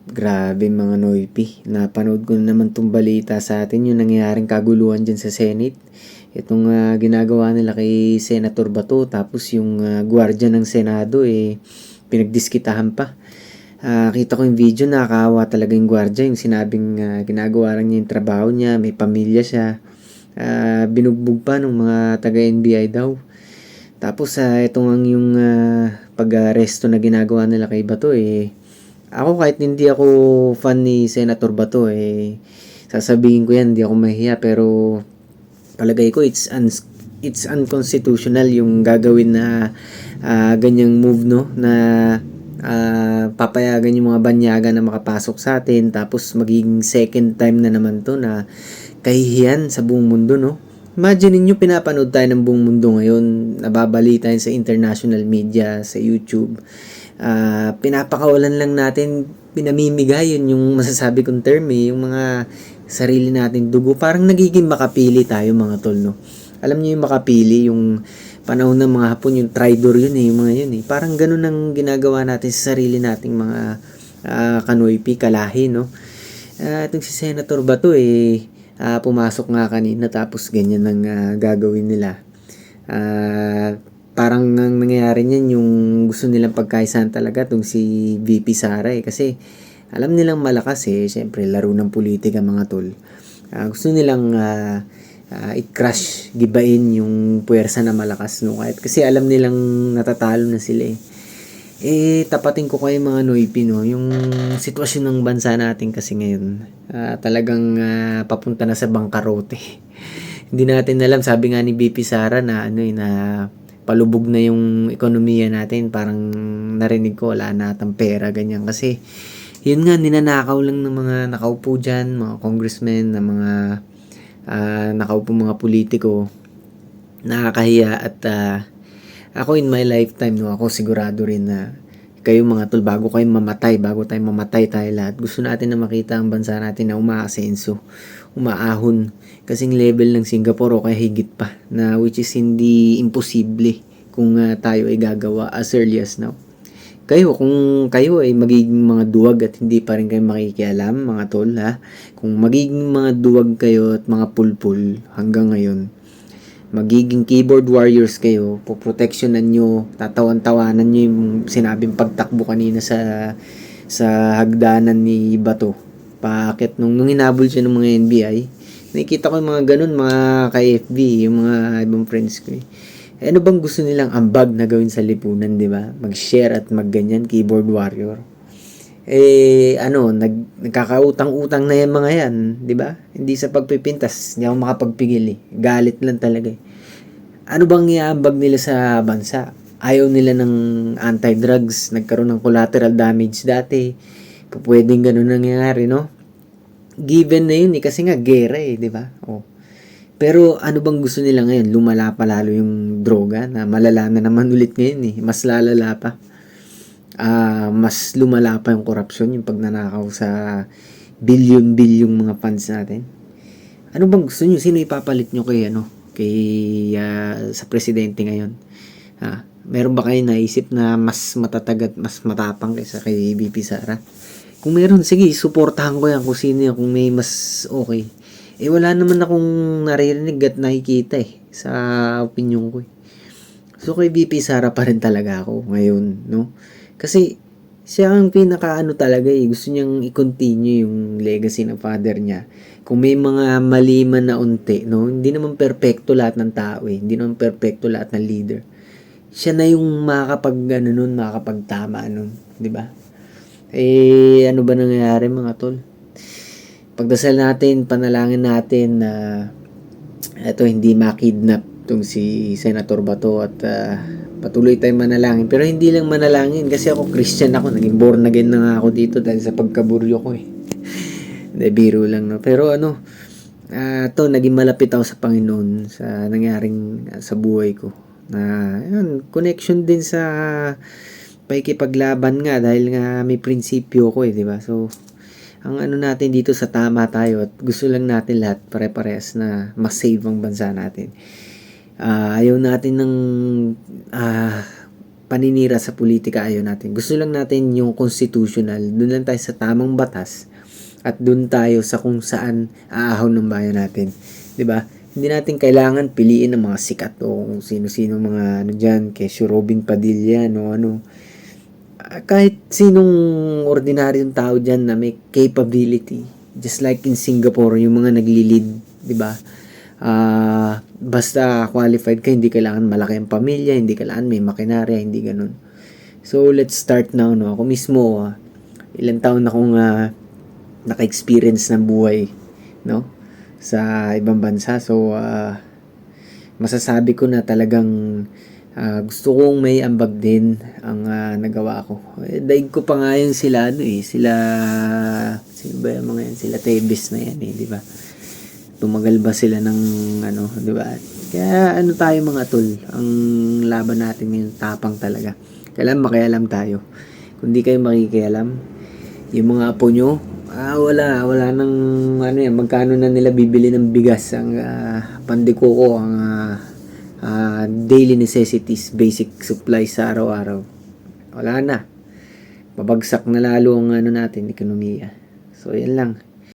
Grabe mga Noipi. Napanood ko na naman tong balita sa atin yung nangyayaring kaguluhan dyan sa Senate. Itong ginagawa nila kay Senator Bato tapos yung gwardiya ng Senado pinagdiskitahan pa. Kita ko yung video, nakakaawa talaga yung gwardiya. Yung sinabing ginagawa lang niya yung trabaho niya, may pamilya siya. Binugbog pa ng mga taga-NBI daw. Tapos itong ang yung pag-aresto na ginagawa nila kay Bato ako kahit hindi ako fan ni Senator Bato sasabihin ko yan, hindi ako mahiya pero palagay ko it's unconstitutional yung gagawin na ganyang move no na papayagan yung mga banyaga na makapasok sa atin tapos magiging second time na naman to na kahihiyan sa buong mundo no. Imagine niyo pinapanood tayo ng buong mundo ngayon, nababalita sa international media, sa YouTube. Pinapakawalan lang natin, pinamimigay yun yung masasabi kong term yung mga sarili natin dugo. Parang nagiging makapili tayo mga tol no. Alam niyo yung makapili, yung panahon ng mga Hapon, yung traitor yun yung mga yun Parang ganun ang ginagawa natin sa sarili nating mga kanoypi, kalahi no. Itong si Senator Bato pumasok nga kanina tapos ganyan ang gagawin nila. Parang ang nangyayari niyan yung gusto nilang pagkaisahan talaga tong si VP Sara kasi alam nilang malakas syempre laro ng politika mga tol. Gusto nilang i-crush, gibain yung puwersa na malakas no kahit kasi alam nilang natatalo na sila tapatin ko kayo mga Noipi no, yung sitwasyon ng bansa natin kasi ngayon talagang papunta na sa bangkarote. Hindi natin alam, sabi nga ni BP Sara na na palubog na yung ekonomiya natin, parang narinig ko wala na atang pera ganyan kasi yun nga ninanakaw lang ng mga nakaupo dyan, mga congressmen, na mga nakaupo mga politiko. Nakakahiya at ako in my lifetime no, ako sigurado rin na kayo mga tol, bago tayo mamatay tayo lahat. Gusto natin na makita ang bansa natin na umaasenso, umaahon. Kasing level ng Singapore o kaya higit pa na which is hindi imposible kung tayo ay gagawa as early as now. Kung kayo ay magiging mga duwag at hindi pa rin kayo makikialam mga tol kung magiging mga duwag kayo at mga pulpul hanggang ngayon, magiging keyboard warriors kayo, poproteksyonan nyo, tatawan-tawanan nyo yung sinabing pagtakbo kanina sa hagdanan ni Bato. Paakit nung hinabol siya ng mga NBI, nakikita ko yung mga ganun, mga ka-FB, yung mga ibang friends ko ano bang gusto nilang ambag na gawin sa lipunan, di ba? Mag-share at magganyan, keyboard warrior. Nagkakautang-utang na yung mga yan, di ba? Hindi sa pagpipintas, hindi ako makapagpigil Galit lang talaga Ano bang iambag nila sa bansa? Ayaw nila ng anti-drugs, nagkaroon ng collateral damage dati. Pwedeng ganun nangyayari, no? Given na yun kasi nga gera di ba? Pero ano bang gusto nila ngayon? Lumala pa lalo yung droga na malala na naman ulit ngayon Mas lalala pa. Mas lumala pa yung korupsyon, yung pagnanakaw sa bilyon-bilyong mga funds natin. Ano bang gusto niyo? Sino ipapalit niyo sa presidente ngayon? Meron ba kayo naisip na mas matatag at mas matapang kaysa kay VP Sara? Kung meron, sige, suportahan ko yan kung sino yan, kung may mas okay. Wala naman akong naririnig at nakikita sa opinion ko So kay VP Sara pa rin talaga ako ngayon, no? Kasi siya ang pinakaano talaga gusto niyang i-continue yung legacy ng father niya. Kung may mga mali man na unti, no? Hindi naman perpekto lahat ng tao Hindi naman perpekto lahat ng leader. Siya na yung makakapagtama nun, di ba? Ano ba nangyayari mga tol? Pagdasal natin, panalangin natin na hindi makidnap tong si Senator Bato at patuloy tayong manalangin. Pero hindi lang manalangin kasi ako Christian ako. Naging born again na nga ako dito dahil sa pagkaburyo ko Hindi, biro lang no. Pero naging malapit ako sa Panginoon sa nangyaring sa buhay ko. Connection din sa pakikipaglaban nga dahil nga may prinsipyo ko di ba? So, ang natin dito sa tama tayo at gusto lang natin lahat pare-parehas na mas save ang bansa natin. Ayaw natin ng paninira sa politika ayaw natin. Gusto lang natin yung constitutional. Doon lang tayo sa tamang batas at doon tayo sa kung saan aahon ng bayan natin. 'Di ba? Hindi natin kailangan piliin ng mga sikat o kung sino-sino mga ano diyan, kay Robin Padilla no ano. Kahit sinong ordinaryong tao diyan na may capability, just like in Singapore, yung mga nagli-lead, 'di ba? Basta qualified ka, hindi kailangan malaki ang pamilya, hindi kailangan may makinarya, hindi ganun. So, let's start now, no? Ako mismo, ilang taon na akong naka-experience ng buhay, no? Sa ibang bansa. So, masasabi ko na talagang gusto kong may ambag din ang nagawa ko. Daig ko pa nga yun sila, sila, sino ba yung mga yan? Sila Tebes na yan, di ba? Tumagal ba sila ng di ba? Kaya tayo mga tol, ang laban natin ngayon tapang talaga. Kailan makialam tayo. Kung di kayo makikialam, yung mga apo nyo, wala nang magkano na nila bibili ng bigas ang pandikuko, ang daily necessities, basic supplies sa araw-araw. Wala na. Babagsak na lalo ang natin, ekonomiya. So, yan lang.